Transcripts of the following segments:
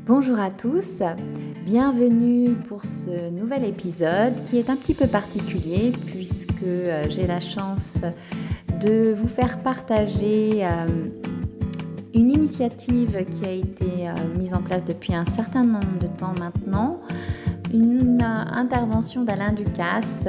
Bonjour à tous, bienvenue pour ce nouvel épisode qui est un petit peu particulier puisque j'ai la chance de vous faire partager une initiative qui a été mise en place depuis un certain nombre de temps maintenant, une intervention d'Alain Ducasse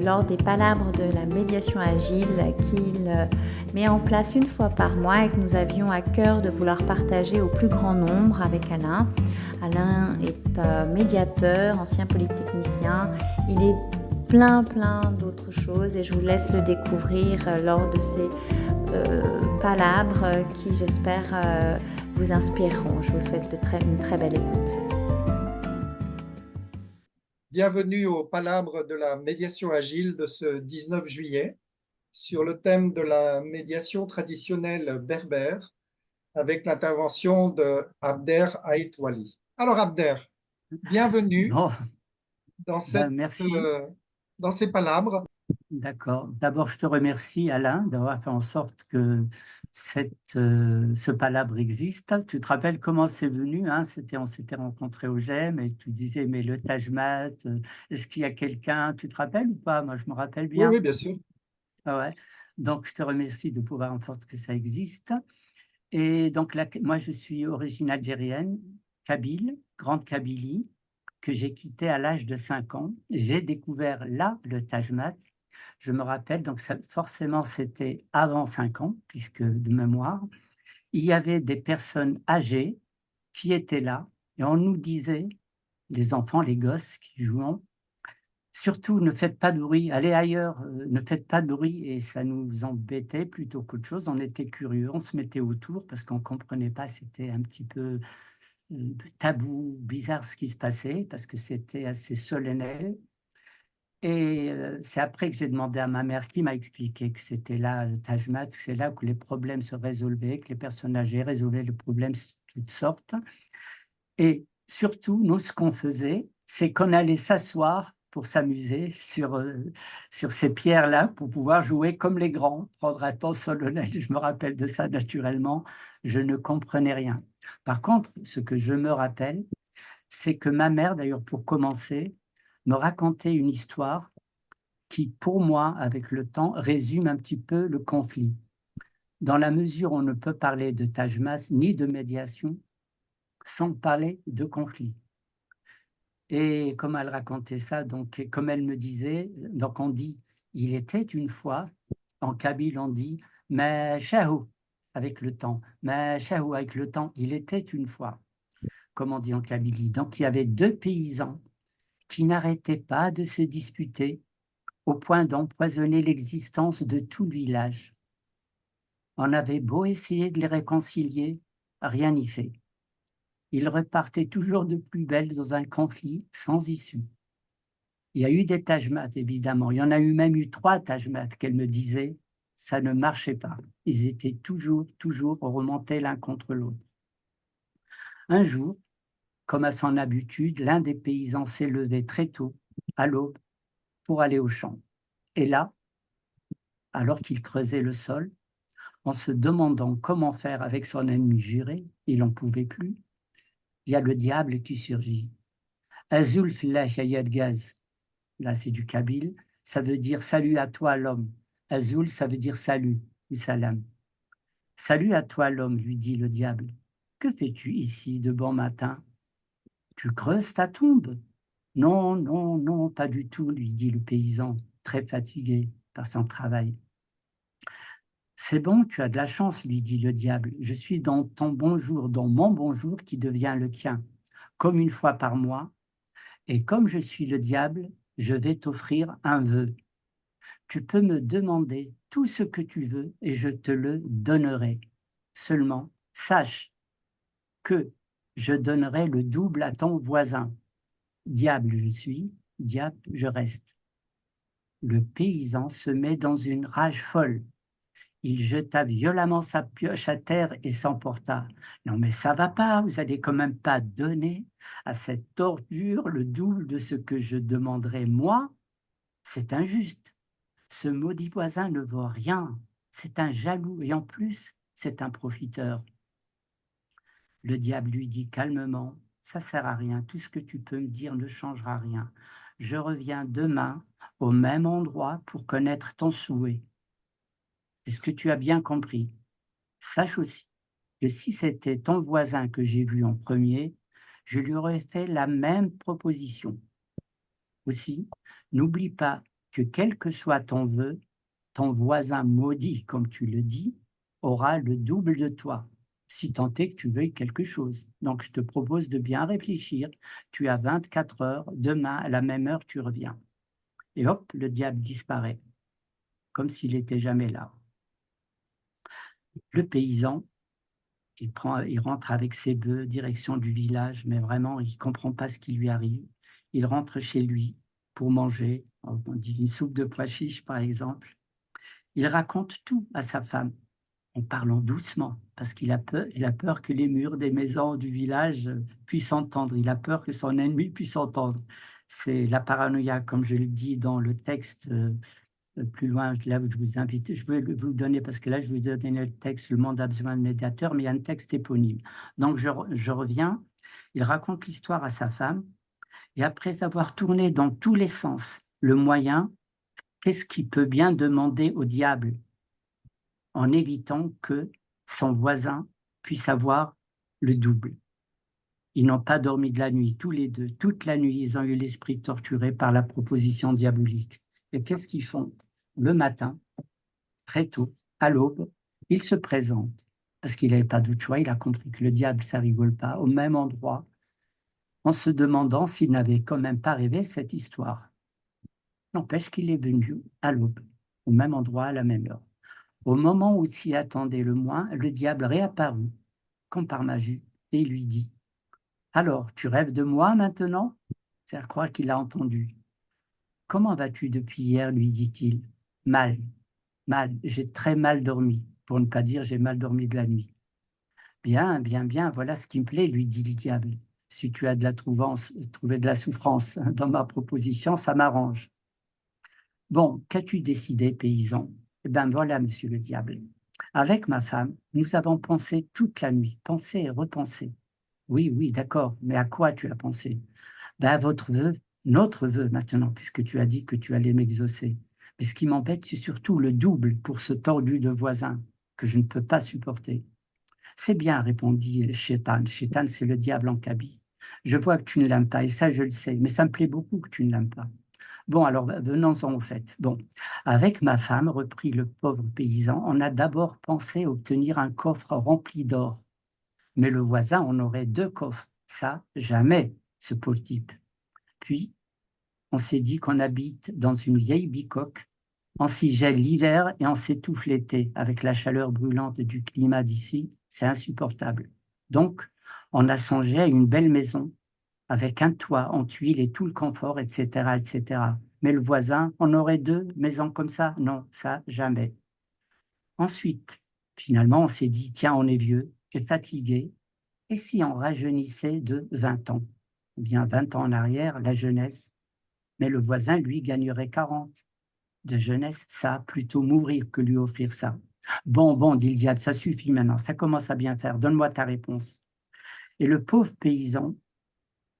lors des palabres de la médiation agile qu'il met en place une fois par mois et que nous avions à cœur de vouloir partager au plus grand nombre avec Alain. Alain est médiateur, ancien polytechnicien. Il est plein d'autres choses et je vous laisse le découvrir lors de ces palabres qui, j'espère, vous inspireront. Je vous souhaite une très belle écoute. Bienvenue au Palabre de la médiation agile de ce 19 juillet sur le thème de la médiation traditionnelle berbère avec l'intervention de Abder Ait Wali. Alors Abder, bienvenue Bon, dans, merci. dans ces palabres. D'accord. D'abord, je te remercie, Alain, d'avoir fait en sorte que ce palabre existe. Tu te rappelles comment c'est venu, hein? On s'était rencontrés au GEM et tu disais, mais le Taj Mahal, est-ce qu'il y a quelqu'un? Tu te rappelles ou pas? Moi, je me rappelle bien. Oui, bien sûr. Ah ouais. Donc, je te remercie de pouvoir en sorte que ça existe. Et donc, là, moi, je suis d'origine algérienne, kabyle, grande Kabylie, que j'ai quitté à l'âge de 5 ans. J'ai découvert là le Taj Mahal. Je me rappelle, donc forcément, c'était avant 5 ans, puisque de mémoire, il y avait des personnes âgées qui étaient là et on nous disait, les enfants, les gosses qui jouaient, surtout ne faites pas de bruit, allez ailleurs, ne faites pas de bruit, et ça nous embêtait plutôt qu'autre chose. On était curieux, on se mettait autour parce qu'on ne comprenait pas, c'était un petit peu tabou, bizarre ce qui se passait parce que c'était assez solennel. Et c'est après que j'ai demandé à ma mère qui m'a expliqué que c'était là, le Taj Mahal, que c'est là que les problèmes se résolvaient, que les personnes âgées résolvaient les problèmes de toutes sortes. Et surtout, nous, ce qu'on faisait, c'est qu'on allait s'asseoir pour s'amuser sur ces pierres-là pour pouvoir jouer comme les grands, prendre un temps solennel. Je me rappelle de ça naturellement, je ne comprenais rien. Par contre, ce que je me rappelle, c'est que ma mère, d'ailleurs, pour commencer, me racontait une histoire qui, pour moi, avec le temps, résume un petit peu le conflit. Dans la mesure où on ne peut parler de Taj Mahal ni de médiation sans parler de conflit. Et comme elle racontait ça, donc, comme elle me disait, donc on dit, il était une fois, en kabyle on dit, mais shahou, avec le temps, mais shahou, avec le temps, il était une fois, comme on dit en kabylie. Donc il y avait deux paysans qui n'arrêtaient pas de se disputer au point d'empoisonner l'existence de tout le village. On avait beau essayer de les réconcilier, rien n'y fait. Ils repartaient toujours de plus belle dans un conflit sans issue. Il y a eu des Taj Mahal, évidemment. Il y en a eu même eu 3 Taj Mahal qu'elle me disait, ça ne marchait pas. Ils étaient toujours remontés l'un contre l'autre. Un jour, comme à son habitude, l'un des paysans s'est levé très tôt, à l'aube, pour aller au champ. Et là, alors qu'il creusait le sol, en se demandant comment faire avec son ennemi juré, il n'en pouvait plus, il y a le diable qui surgit. Azul fillah gaz. Là, c'est du kabyle. Ça veut dire salut à toi, l'homme. Azul, ça veut dire salut, ou salam. Salut à toi, l'homme, lui dit le diable. Que fais-tu ici de bon matin? Tu creuses ta tombe? Non, non, non, pas du tout, lui dit le paysan, très fatigué par son travail. C'est bon, tu as de la chance, lui dit le diable. Je suis dans ton bonjour, dans mon bonjour qui devient le tien, comme une fois par mois. Et comme je suis le diable, je vais t'offrir un vœu. Tu peux me demander tout ce que tu veux et je te le donnerai. Seulement, sache que je donnerai le double à ton voisin. Diable je suis, diable je reste. Le paysan se met dans une rage folle. Il jeta violemment sa pioche à terre et s'emporta. Non mais ça va pas, vous allez quand même pas donner à cette ordure le double de ce que je demanderai moi. C'est injuste. Ce maudit voisin ne vaut rien. C'est un jaloux et en plus, c'est un profiteur. Le diable lui dit calmement, ça sert à rien. Tout ce que tu peux me dire ne changera rien. Je reviens demain au même endroit pour connaître ton souhait. Est-ce que tu as bien compris? Sache aussi que si c'était ton voisin que j'ai vu en premier, je lui aurais fait la même proposition. Aussi, n'oublie pas que quel que soit ton vœu, ton voisin maudit, comme tu le dis, aura le double de toi, si tant est que tu veuilles quelque chose. Donc, je te propose de bien réfléchir. Tu as 24 heures, demain, à la même heure, tu reviens. Et hop, le diable disparaît, comme s'il n'était jamais là. Le paysan, il rentre avec ses bœufs, direction du village, mais vraiment, il ne comprend pas ce qui lui arrive. Il rentre chez lui pour manger, on dit une soupe de pois chiches, par exemple. Il raconte tout à sa femme, en parlant doucement, parce il a peur que les murs des maisons du village puissent entendre. Il a peur que son ennemi puisse entendre. C'est la paranoïa, comme je le dis dans le texte plus loin. Là, je vous invite, je vais vous le donner parce que là, je vous ai donné le texte, Le monde a besoin de médiateur, mais il y a un texte éponyme. Donc, je reviens. Il raconte l'histoire à sa femme et après avoir tourné dans tous les sens le moyen, qu'est-ce qu'il peut bien demander au diable en évitant que son voisin puisse avoir le double? Ils n'ont pas dormi de la nuit, tous les deux. Toute la nuit, ils ont eu l'esprit torturé par la proposition diabolique. Et qu'est-ce qu'ils font? Le matin, très tôt, à l'aube, ils se présentent. Parce qu'il n'avait pas d'autre choix, il a compris que le diable, ça rigole pas, au même endroit, en se demandant s'il n'avait quand même pas rêvé cette histoire. N'empêche qu'il est venu à l'aube, au même endroit, à la même heure. Au moment où il s'y attendait le moins, le diable réapparut, comme par magie, et il lui dit: alors, tu rêves de moi maintenant? C'est à croire qu'il a entendu. Comment vas-tu depuis hier, lui dit-il. Mal, mal, j'ai très mal dormi, pour ne pas dire j'ai mal dormi de la nuit. Bien, bien, bien, voilà ce qui me plaît, lui dit le diable. Si tu as de la trouvé de la souffrance dans ma proposition, ça m'arrange. Bon, qu'as-tu décidé, paysan? Eh bien voilà, monsieur le diable. Avec ma femme, nous avons pensé toute la nuit, pensé et repensé. Oui, oui, d'accord, mais à quoi tu as pensé? Ben, à votre vœu, notre vœu maintenant, puisque tu as dit que tu allais m'exaucer. Mais ce qui m'embête, c'est surtout le double pour ce tordu de voisin que je ne peux pas supporter. C'est bien, répondit Chétan. Chétan, c'est le diable en Kabylie. Je vois que tu ne l'aimes pas, et ça, je le sais, mais ça me plaît beaucoup que tu ne l'aimes pas. Bon, alors, venons-en au fait. Bon, avec ma femme, reprit le pauvre paysan, on a d'abord pensé obtenir un coffre rempli d'or. Mais le voisin en aurait 2 coffres. Ça, jamais, ce pauvre type. Puis, on s'est dit qu'on habite dans une vieille bicoque, on s'y gèle l'hiver et on s'étouffe l'été. Avec la chaleur brûlante du climat d'ici, c'est insupportable. Donc, on a songé à une belle maison avec un toit en tuiles et tout le confort, etc., etc. Mais le voisin, on aurait 2 maisons comme ça? Non, ça, jamais. Ensuite, finalement, on s'est dit, tiens, on est vieux et fatigué, et si on rajeunissait de 20 ans? Eh bien, 20 ans en arrière, la jeunesse, mais le voisin, lui, gagnerait 40 de jeunesse, ça, plutôt mourir que lui offrir ça. Bon, bon, dit le diable, ça suffit maintenant, ça commence à bien faire, donne-moi ta réponse. Et le pauvre paysan,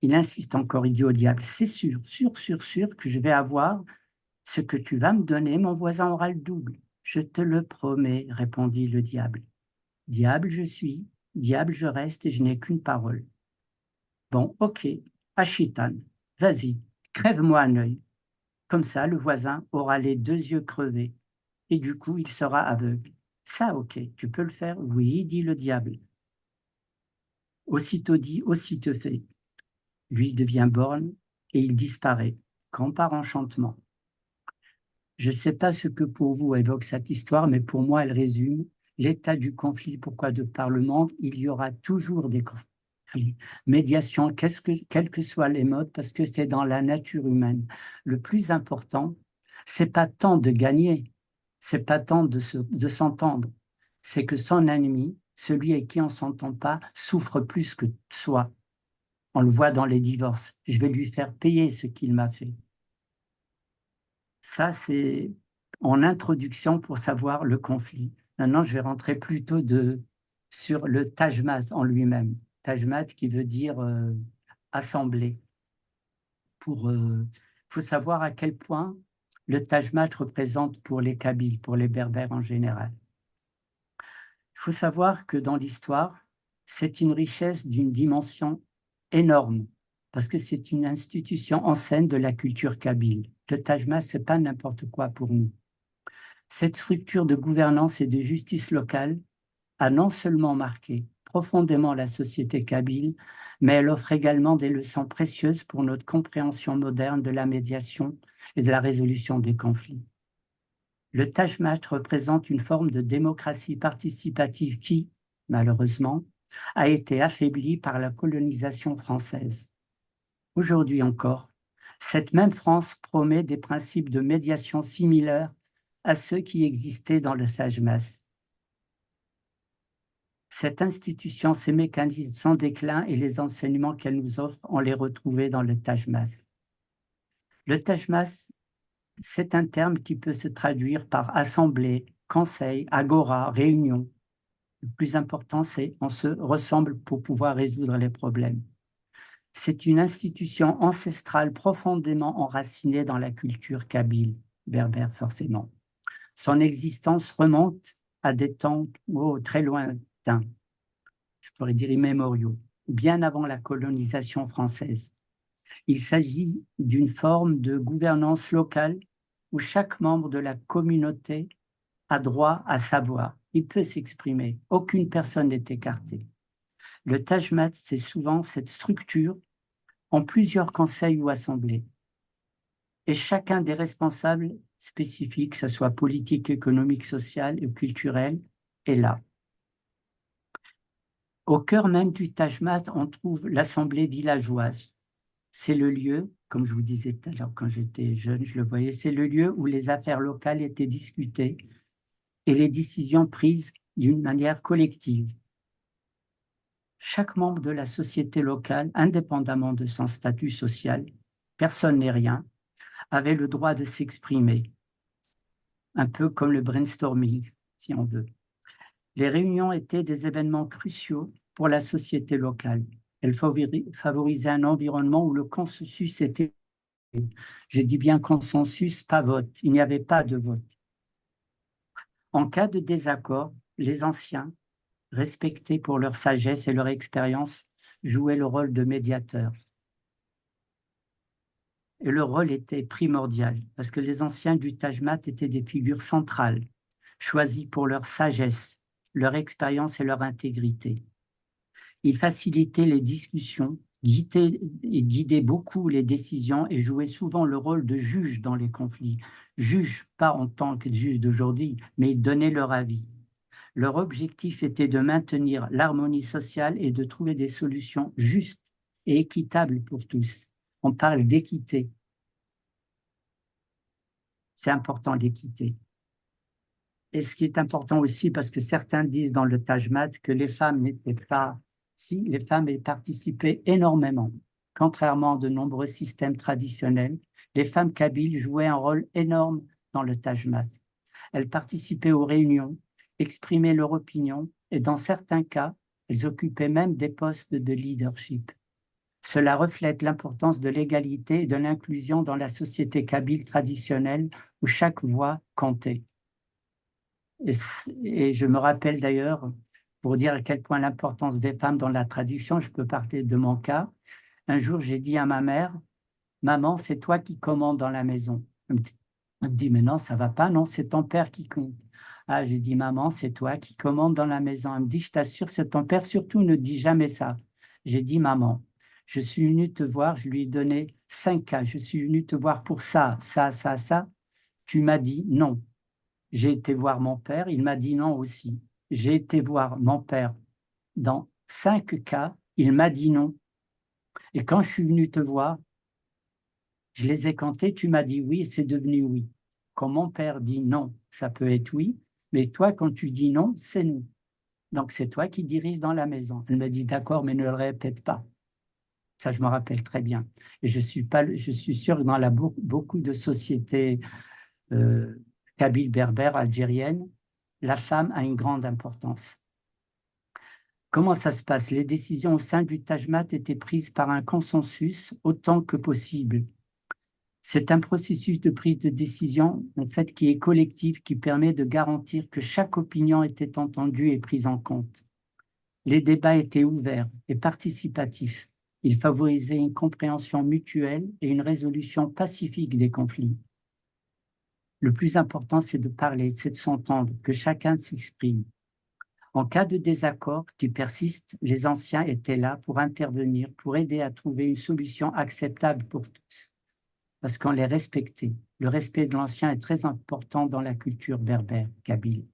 il insiste encore, il dit au diable, c'est sûr, sûr, sûr, sûr que je vais avoir ce que tu vas me donner, mon voisin aura le double. Je te le promets, répondit le diable. Diable je suis, diable je reste et je n'ai qu'une parole. Bon, ok, Achitan, vas-y, crève-moi un œil. Comme ça, le voisin aura les 2 yeux crevés et du coup, il sera aveugle. Ça, ok, tu peux le faire? Oui, dit le diable. Aussitôt dit, aussitôt fait. Lui devient borgne et il disparaît, comme par enchantement. Je ne sais pas ce que pour vous évoque cette histoire, mais pour moi, elle résume l'état du conflit. Pourquoi de par le monde, il y aura toujours des conflits. Médiation, quels que soient les modes, parce que c'est dans la nature humaine. Le plus important, c'est pas tant de gagner, c'est pas tant de s'entendre, c'est que son ennemi, celui avec qui on ne s'entend pas, souffre plus que soi. On le voit dans les divorces. Je vais lui faire payer ce qu'il m'a fait. Ça, c'est en introduction pour savoir le conflit. Maintenant, je vais rentrer plutôt sur le tajmat en lui-même. Tajmat qui veut dire assemblée. Il faut savoir à quel point le Taj Mahal représente pour les Kabyles, pour les Berbères en général. Il faut savoir que dans l'histoire, c'est une richesse d'une dimension énorme, parce que c'est une institution en scène de la culture kabyle. Le Taj Mahal, ce n'est pas n'importe quoi pour nous. Cette structure de gouvernance et de justice locale a non seulement marqué profondément la société kabyle, mais elle offre également des leçons précieuses pour notre compréhension moderne de la médiation et de la résolution des conflits. Le Taj Mahal représente une forme de démocratie participative qui, malheureusement, a été affaiblie par la colonisation française. Aujourd'hui encore, cette même France promet des principes de médiation similaires à ceux qui existaient dans le Taj Mahal. Cette institution, ses mécanismes, son déclin et les enseignements qu'elle nous offre, on les retrouvait dans le Taj Mahal. Le Taj Mahal, c'est un terme qui peut se traduire par assemblée, conseil, agora, réunion. Le plus important, c'est on se ressemble pour pouvoir résoudre les problèmes. C'est une institution ancestrale profondément enracinée dans la culture kabyle, berbère forcément. Son existence remonte à des temps très lointains, je pourrais dire immémoriaux, bien avant la colonisation française. Il s'agit d'une forme de gouvernance locale où chaque membre de la communauté a droit à savoir. Il peut s'exprimer. Aucune personne n'est écartée. Le Taj Mahal, c'est souvent cette structure en plusieurs conseils ou assemblées. Et chacun des responsables spécifiques, que ce soit politique, économique, social ou culturel, est là. Au cœur même du Taj Mahal, on trouve l'assemblée villageoise. C'est le lieu, comme je vous disais tout à l'heure quand j'étais jeune, je le voyais, c'est le lieu où les affaires locales étaient discutées et les décisions prises d'une manière collective. Chaque membre de la société locale, indépendamment de son statut social, personne n'est rien, avait le droit de s'exprimer, un peu comme le brainstorming, si on veut. Les réunions étaient des événements cruciaux pour la société locale. Elles favorisaient un environnement où le consensus était, je dis bien consensus, pas vote, il n'y avait pas de vote. En cas de désaccord, les anciens, respectés pour leur sagesse et leur expérience, jouaient le rôle de médiateur. Et le rôle était primordial, parce que les anciens du Taj Mahal étaient des figures centrales, choisies pour leur sagesse, leur expérience et leur intégrité. Ils facilitaient les discussions, guidaient beaucoup les décisions et jouaient souvent le rôle de juge dans les conflits. Juge, pas en tant que juge d'aujourd'hui, mais ils donnaient leur avis. Leur objectif était de maintenir l'harmonie sociale et de trouver des solutions justes et équitables pour tous. On parle d'équité. C'est important, l'équité. Et ce qui est important aussi, parce que certains disent dans le Taj Mahal que les femmes n'étaient pas... Si, les femmes y participaient énormément. Contrairement à de nombreux systèmes traditionnels, les femmes kabyles jouaient un rôle énorme dans le Taj Mahal. Elles participaient aux réunions, exprimaient leur opinion et dans certains cas, elles occupaient même des postes de leadership. Cela reflète l'importance de l'égalité et de l'inclusion dans la société kabyle traditionnelle où chaque voix comptait. Et je me rappelle d'ailleurs, pour dire à quel point l'importance des femmes dans la tradition, je peux parler de mon cas. Un jour, j'ai dit à ma mère, « Maman, c'est toi qui commandes dans la maison. » Elle me dit, « Mais non, ça ne va pas, non, c'est ton père qui compte. » Ah, j'ai dit, « Maman, c'est toi qui commandes dans la maison. » Elle me dit, « Je t'assure, c'est ton père, surtout ne dis jamais ça. » J'ai dit, « Maman, je suis venu te voir, je lui ai donné 5 cas, je suis venu te voir pour ça, ça, ça, ça. Tu m'as dit non. J'ai été voir mon père, il m'a dit non aussi. J'ai été voir mon père dans 5 cas, il m'a dit non. Et quand je suis venu te voir, je les ai comptés, tu m'as dit oui et c'est devenu oui. Quand mon père dit non, ça peut être oui, mais toi, quand tu dis non, c'est non. Donc, c'est toi qui diriges dans la maison. Elle m'a dit d'accord, mais ne le répète pas. Ça, je me rappelle très bien. Et je suis sûr que dans beaucoup de sociétés kabyles, berbères, algériennes, la femme a une grande importance. Comment ça se passe? Les décisions au sein du Tajmat étaient prises par un consensus autant que possible. C'est un processus de prise de décision, en fait, qui est collectif, qui permet de garantir que chaque opinion était entendue et prise en compte. Les débats étaient ouverts et participatifs. Ils favorisaient une compréhension mutuelle et une résolution pacifique des conflits. Le plus important, c'est de parler, c'est de s'entendre, que chacun s'exprime. En cas de désaccord qui persiste, les anciens étaient là pour intervenir, pour aider à trouver une solution acceptable pour tous, parce qu'on les respectait. Le respect de l'ancien est très important dans la culture berbère, kabyle.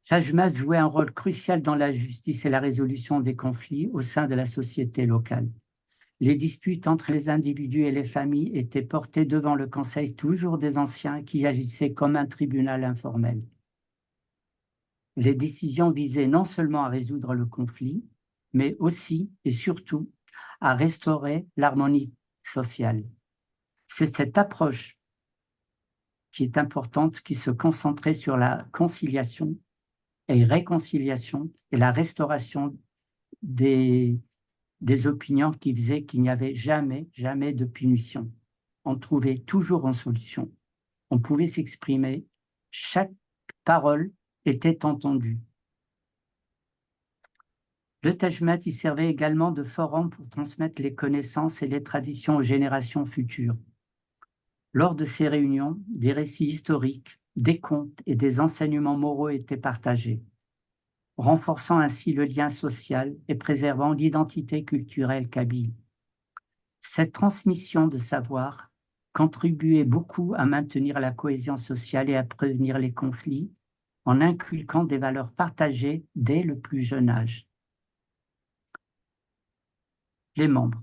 Tajmat jouait un rôle crucial dans la justice et la résolution des conflits au sein de la société locale. Les disputes entre les individus et les familles étaient portées devant le conseil toujours des anciens qui agissaient comme un tribunal informel. Les décisions visaient non seulement à résoudre le conflit, mais aussi et surtout à restaurer l'harmonie sociale. C'est cette approche qui est importante, qui se concentrait sur la conciliation et réconciliation et la restauration des opinions qui faisaient qu'il n'y avait jamais de punition. On trouvait toujours une solution. On pouvait s'exprimer, chaque parole était entendue. Le Tajmat y servait également de forum pour transmettre les connaissances et les traditions aux générations futures. Lors de ces réunions, des récits historiques, des contes et des enseignements moraux étaient partagés, renforçant ainsi le lien social et préservant l'identité culturelle kabyle. Cette transmission de savoir contribuait beaucoup à maintenir la cohésion sociale et à prévenir les conflits en inculquant des valeurs partagées dès le plus jeune âge. Les membres.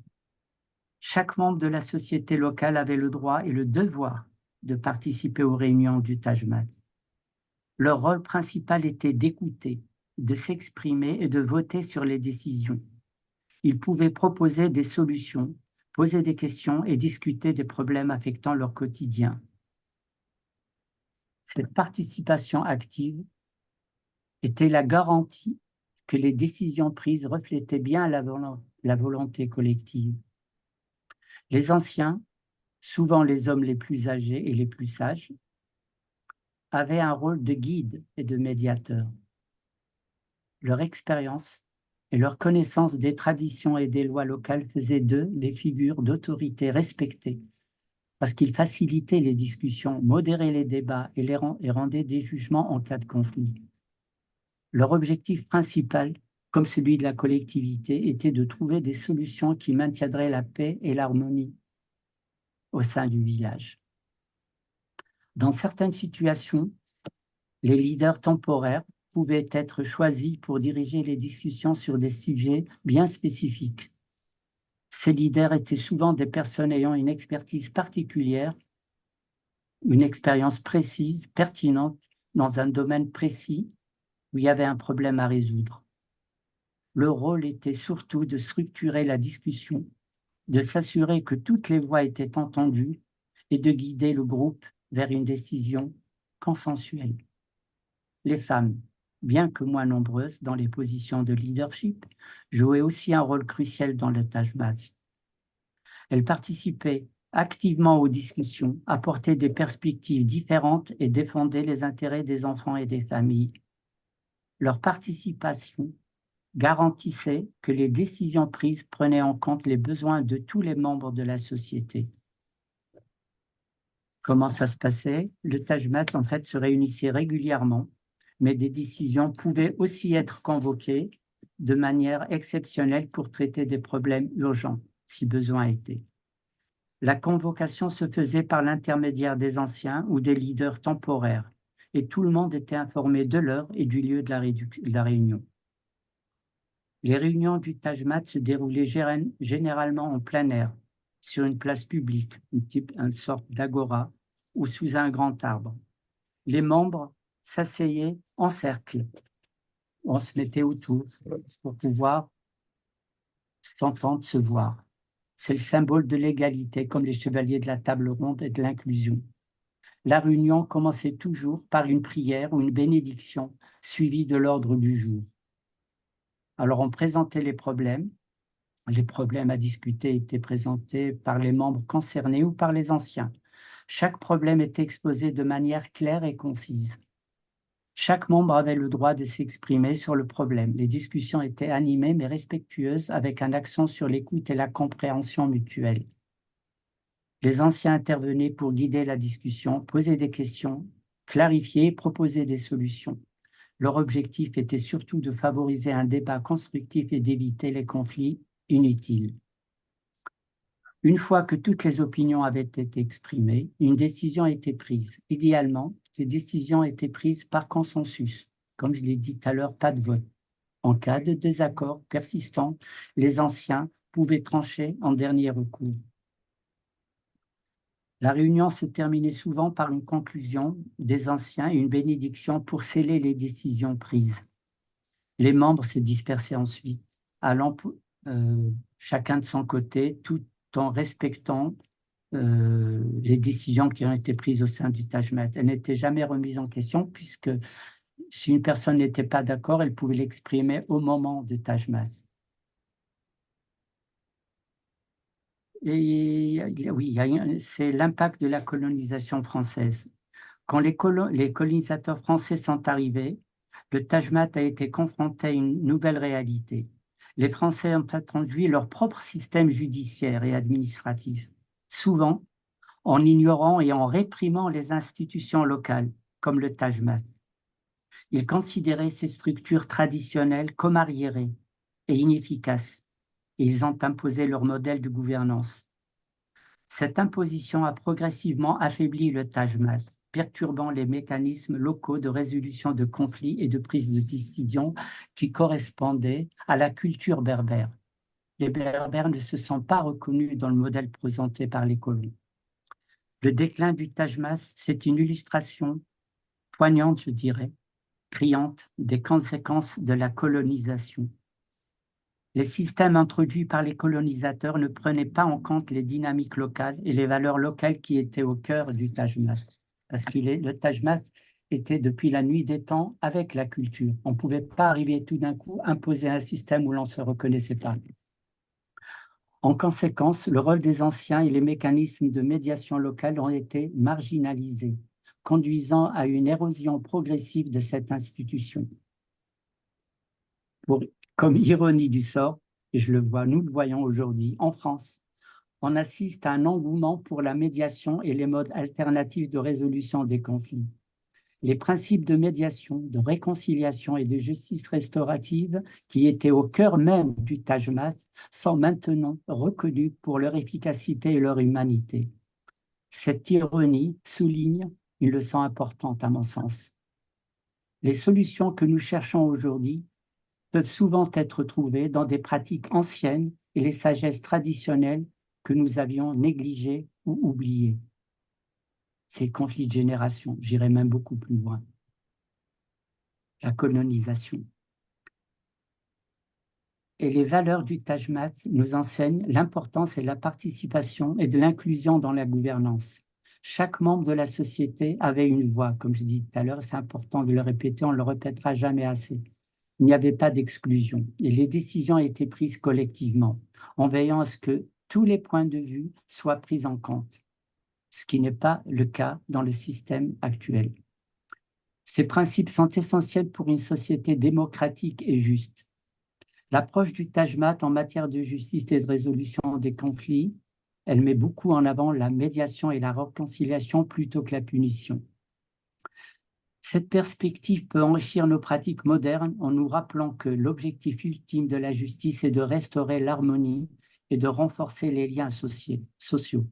Chaque membre de la société locale avait le droit et le devoir de participer aux réunions du Tajmat. Leur rôle principal était d'écouter, de s'exprimer et de voter sur les décisions. Ils pouvaient proposer des solutions, poser des questions et discuter des problèmes affectant leur quotidien. Cette participation active était la garantie que les décisions prises reflétaient bien la volonté collective. Les anciens, souvent les hommes les plus âgés et les plus sages, avaient un rôle de guide et de médiateur. Leur expérience et leur connaissance des traditions et des lois locales faisaient d'eux des figures d'autorité respectées, parce qu'ils facilitaient les discussions, modéraient les débats et rendaient des jugements en cas de conflit. Leur objectif principal, comme celui de la collectivité, était de trouver des solutions qui maintiendraient la paix et l'harmonie au sein du village. Dans certaines situations, les leaders temporaires pouvaient être choisis pour diriger les discussions sur des sujets bien spécifiques. Ces leaders étaient souvent des personnes ayant une expertise particulière, une expérience précise, pertinente, dans un domaine précis où il y avait un problème à résoudre. Le rôle était surtout de structurer la discussion, de s'assurer que toutes les voix étaient entendues et de guider le groupe vers une décision consensuelle. Les femmes, bien que moins nombreuses dans les positions de leadership, jouaient aussi un rôle crucial dans le Tajmat. Elles participaient activement aux discussions, apportaient des perspectives différentes et défendaient les intérêts des enfants et des familles. Leur participation garantissait que les décisions prises prenaient en compte les besoins de tous les membres de la société. Comment ça se passait? Le Tajmat, en fait, se réunissait régulièrement, mais des décisions pouvaient aussi être convoquées de manière exceptionnelle pour traiter des problèmes urgents, si besoin était. La convocation se faisait par l'intermédiaire des anciens ou des leaders temporaires, et tout le monde était informé de l'heure et du lieu de la réunion. Les réunions du Tajmat se déroulaient généralement en plein air, sur une place publique, une sorte d'agora, ou sous un grand arbre. Les membres s'asseyaient en cercle. On se mettait autour pour pouvoir s'entendre, se voir. C'est le symbole de l'égalité, comme les chevaliers de la table ronde et de l'inclusion. La réunion commençait toujours par une prière ou une bénédiction, suivie de l'ordre du jour. Alors, on présentait les problèmes à discuter étaient présentés par les membres concernés ou par les anciens. Chaque problème était exposé de manière claire et concise. Chaque membre avait le droit de s'exprimer sur le problème. Les discussions étaient animées mais respectueuses avec un accent sur l'écoute et la compréhension mutuelle. Les anciens intervenaient pour guider la discussion, poser des questions, clarifier et proposer des solutions. Leur objectif était surtout de favoriser un débat constructif et d'éviter les conflits inutiles. Une fois que toutes les opinions avaient été exprimées, une décision était prise. Idéalement, ces décisions étaient prises par consensus. Comme je l'ai dit tout à l'heure, pas de vote. En cas de désaccord persistant, les anciens pouvaient trancher en dernier recours. La réunion se terminait souvent par une conclusion des anciens et une bénédiction pour sceller les décisions prises. Les membres se dispersaient ensuite, allant chacun de son côté, tout en respectant les décisions qui ont été prises au sein du Taj Mahal. Elles n'étaient jamais remises en question, puisque si une personne n'était pas d'accord, elle pouvait l'exprimer au moment du Taj Mahal. Et oui, c'est l'impact de la colonisation française. Quand les colonisateurs français sont arrivés, le Taj Mahal a été confronté à une nouvelle réalité. Les Français ont introduit leur propre système judiciaire et administratif, souvent en ignorant et en réprimant les institutions locales, comme le Taj Mahal. Ils considéraient ces structures traditionnelles comme arriérées et inefficaces, et ils ont imposé leur modèle de gouvernance. Cette imposition a progressivement affaibli le Taj Mahal, perturbant les mécanismes locaux de résolution de conflits et de prise de décision qui correspondaient à la culture berbère. Les Berbères ne se sont pas reconnus dans le modèle présenté par les colons. Le déclin du Taj Mahal, c'est une illustration poignante, je dirais, criante, des conséquences de la colonisation. Les systèmes introduits par les colonisateurs ne prenaient pas en compte les dynamiques locales et les valeurs locales qui étaient au cœur du Taj Mahal. Parce que le Taj Mahal était depuis la nuit des temps avec la culture. On ne pouvait pas arriver tout d'un coup imposer un système où l'on ne se reconnaissait pas. En conséquence, le rôle des anciens et les mécanismes de médiation locale ont été marginalisés, conduisant à une érosion progressive de cette institution. Comme ironie du sort, et nous le voyons aujourd'hui en France, on assiste à un engouement pour la médiation et les modes alternatifs de résolution des conflits. Les principes de médiation, de réconciliation et de justice restaurative qui étaient au cœur même du Taj Mahal sont maintenant reconnus pour leur efficacité et leur humanité. Cette ironie souligne une leçon importante à mon sens. Les solutions que nous cherchons aujourd'hui peuvent souvent être trouvées dans des pratiques anciennes et les sagesses traditionnelles que nous avions négligées ou oubliées. C'est le conflit de génération, j'irai même beaucoup plus loin. La colonisation. Et les valeurs du Taj Mahal nous enseignent l'importance et la participation et de l'inclusion dans la gouvernance. Chaque membre de la société avait une voix, comme je dis tout à l'heure, c'est important de le répéter, on ne le répétera jamais assez. Il n'y avait pas d'exclusion et les décisions étaient prises collectivement, en veillant à ce que tous les points de vue soient pris en compte, ce qui n'est pas le cas dans le système actuel. Ces principes sont essentiels pour une société démocratique et juste. L'approche du Taj Mahal en matière de justice et de résolution des conflits, elle met beaucoup en avant la médiation et la réconciliation plutôt que la punition. Cette perspective peut enrichir nos pratiques modernes en nous rappelant que l'objectif ultime de la justice est de restaurer l'harmonie et de renforcer les liens sociaux,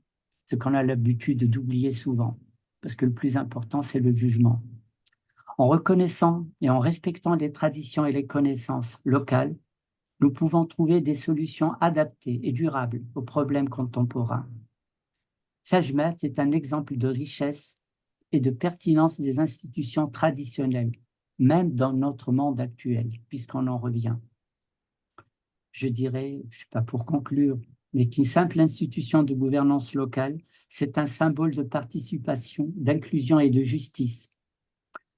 ce qu'on a l'habitude d'oublier souvent, parce que le plus important, c'est le jugement. En reconnaissant et en respectant les traditions et les connaissances locales, nous pouvons trouver des solutions adaptées et durables aux problèmes contemporains. Taj Mahal est un exemple de richesse et de pertinence des institutions traditionnelles, même dans notre monde actuel, puisqu'on en revient. Je dirais, je ne sais pas pour conclure, mais qu'une simple institution de gouvernance locale, c'est un symbole de participation, d'inclusion et de justice.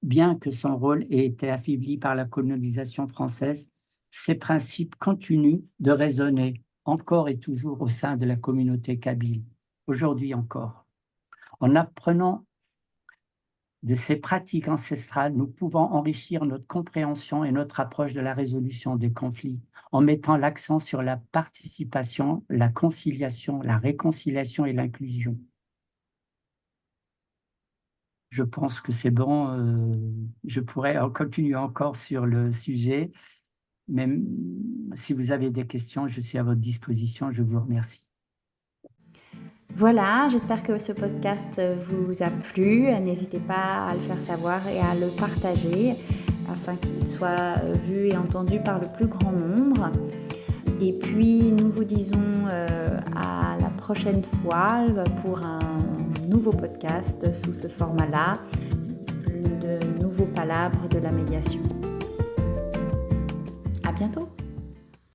Bien que son rôle ait été affaibli par la colonisation française, ces principes continuent de résonner encore et toujours au sein de la communauté kabyle, aujourd'hui encore. En apprenant de ces pratiques ancestrales, nous pouvons enrichir notre compréhension et notre approche de la résolution des conflits, en mettant l'accent sur la participation, la conciliation, la réconciliation et l'inclusion. Je pense que c'est bon, je pourrais continuer encore sur le sujet, mais si vous avez des questions, je suis à votre disposition, je vous remercie. Voilà, j'espère que ce podcast vous a plu. N'hésitez pas à le faire savoir et à le partager afin qu'il soit vu et entendu par le plus grand nombre. Et puis, nous vous disons à la prochaine fois pour un nouveau podcast sous ce format-là, de nouveaux palabres de la médiation. À bientôt!